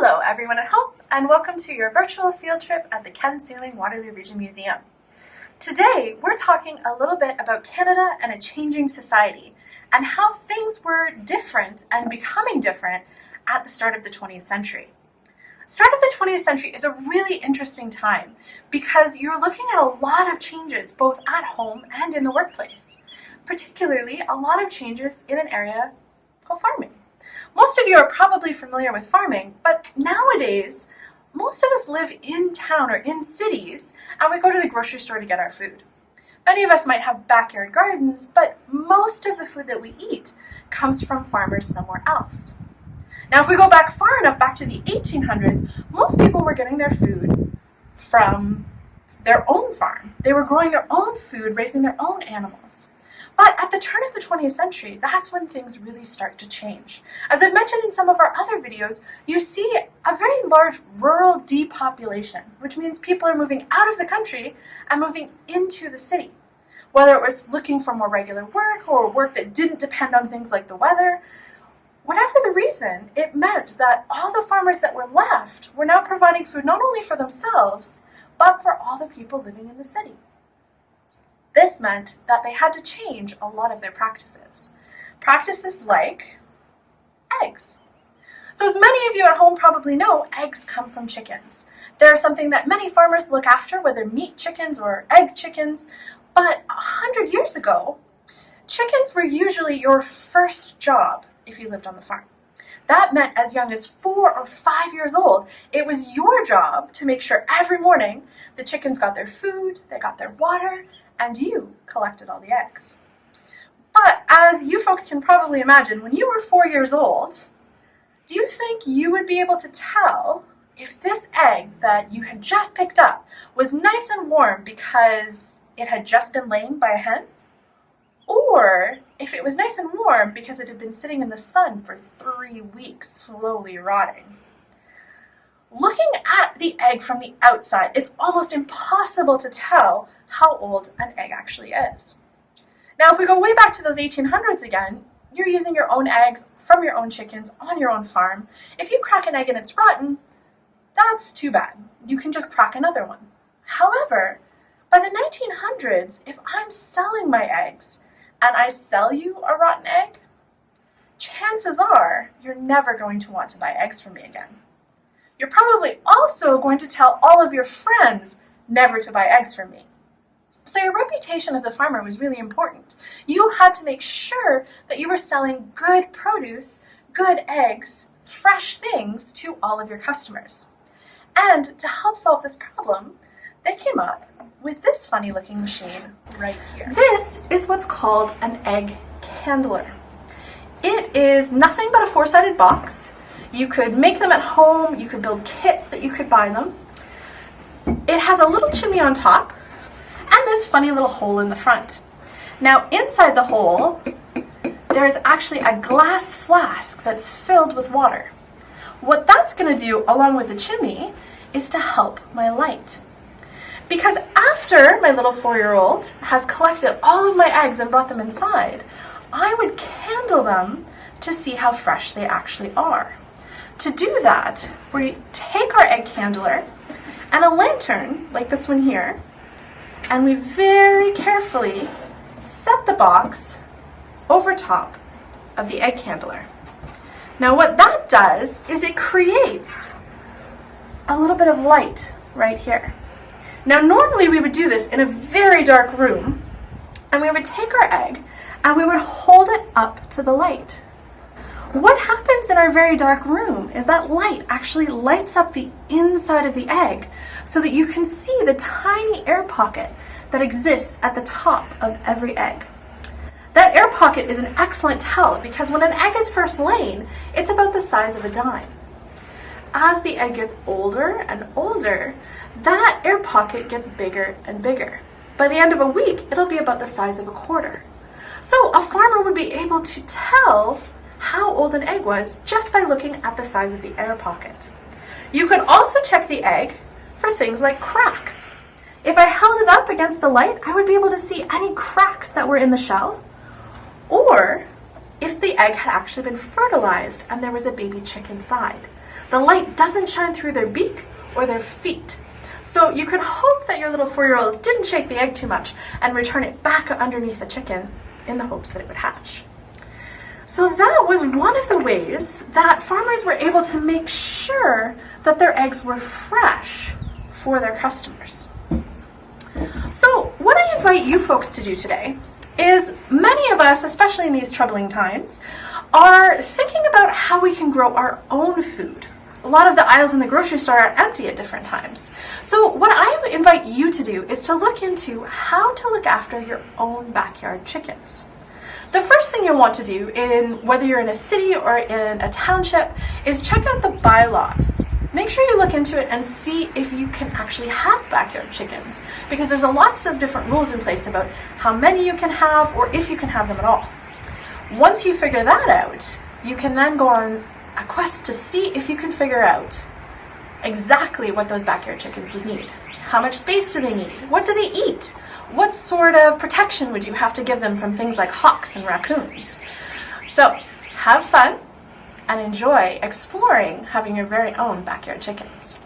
Hello everyone at home, and welcome to your virtual field trip at the Ken Sailing Waterloo Region Museum. Today we're talking a little bit about Canada and a changing society and how things were different and becoming different at the start of the 20th century. Start of the 20th century is a really interesting time because you're looking at a lot of changes both at home and in the workplace, particularly a lot of changes in an area called farming. Most of you are probably familiar with farming, but nowadays, most of us live in town or in cities, and we go to the grocery store to get our food. Many of us might have backyard gardens, but most of the food that we eat comes from farmers somewhere else. Now, if we go back far enough, back to the 1800s, most people were getting their food from their own farm. They were growing their own food, raising their own animals. But at the turn of the 20th century, that's when things really start to change. As I've mentioned in some of our other videos, you see a very large rural depopulation, which means people are moving out of the country and moving into the city. Whether it was looking for more regular work or work that didn't depend on things like the weather, whatever the reason, it meant that all the farmers that were left were now providing food not only for themselves, but for all the people living in the city. This meant that they had to change a lot of their practices. Practices like eggs. So as many of you at home probably know, eggs come from chickens. They're something that many farmers look after, whether meat chickens or egg chickens. But 100 years ago, chickens were usually your first job if you lived on the farm. That meant as young as 4 or 5 years old, it was your job to make sure every morning the chickens got their food, they got their water, and you collected all the eggs. But as you folks can probably imagine, when you were 4 years old, do you think you would be able to tell if this egg that you had just picked up was nice and warm because it had just been laid by a hen? Or if it was nice and warm because it had been sitting in the sun for 3 weeks, slowly rotting? Looking at the egg from the outside, it's almost impossible to tell how old an egg actually is. Now, if we go way back to those 1800s again, you're using your own eggs from your own chickens on your own farm. If you crack an egg and it's rotten, that's too bad. You can just crack another one. However, by the 1900s, if I'm selling my eggs and I sell you a rotten egg, chances are you're never going to want to buy eggs from me again. You're probably also going to tell all of your friends never to buy eggs from me. So your reputation as a farmer was really important. You had to make sure that you were selling good produce, good eggs, fresh things to all of your customers. And to help solve this problem, they came up with this funny looking machine right here. This is what's called an egg candler. It is nothing but a 4-sided box. You could make them at home, you could build kits that you could buy them. It has a little chimney on top and this funny little hole in the front. Now inside the hole, there is actually a glass flask that's filled with water. What that's going to do, along with the chimney, is to help my light. Because after my little 4-year-old has collected all of my eggs and brought them inside, I would candle them to see how fresh they actually are. To do that, we take our egg candler and a lantern, like this one here, and we very carefully set the box over top of the egg candler. Now what that does is it creates a little bit of light right here. Now normally we would do this in a very dark room, and we would take our egg and we would hold it up to the light. What happens in our very dark room is that light actually lights up the inside of the egg so that you can see the tiny air pocket that exists at the top of every egg. That air pocket is an excellent tell because when an egg is first laid, it's about the size of a dime. As the egg gets older and older, that air pocket gets bigger and bigger. By the end of a week, it'll be about the size of a quarter. So a farmer would be able to tell how old an egg was just by looking at the size of the air pocket. You could also check the egg for things like cracks. If I held it up against the light, I would be able to see any cracks that were in the shell, or if the egg had actually been fertilized and there was a baby chick inside. the light doesn't shine through their beak or their feet. So you could hope that your little 4-year-old didn't shake the egg too much and return it back underneath the chicken in the hopes that it would hatch. So that was one of the ways that farmers were able to make sure that their eggs were fresh for their customers. So what I invite you folks to do today is, many of us, especially in these troubling times, are thinking about how we can grow our own food. A lot of the aisles in the grocery store are empty at different times. So what I invite you to do is to look into how to look after your own backyard chickens. The first thing you'll want to do, whether you're in a city or in a township, is check out the bylaws. Make sure you look into it and see if you can actually have backyard chickens, because there's lots of different rules in place about how many you can have or if you can have them at all. Once you figure that out, you can then go on a quest to see if you can figure out exactly what those backyard chickens would need. How much space do they need? What do they eat? What sort of protection would you have to give them from things like hawks and raccoons? So have fun and enjoy exploring having your very own backyard chickens.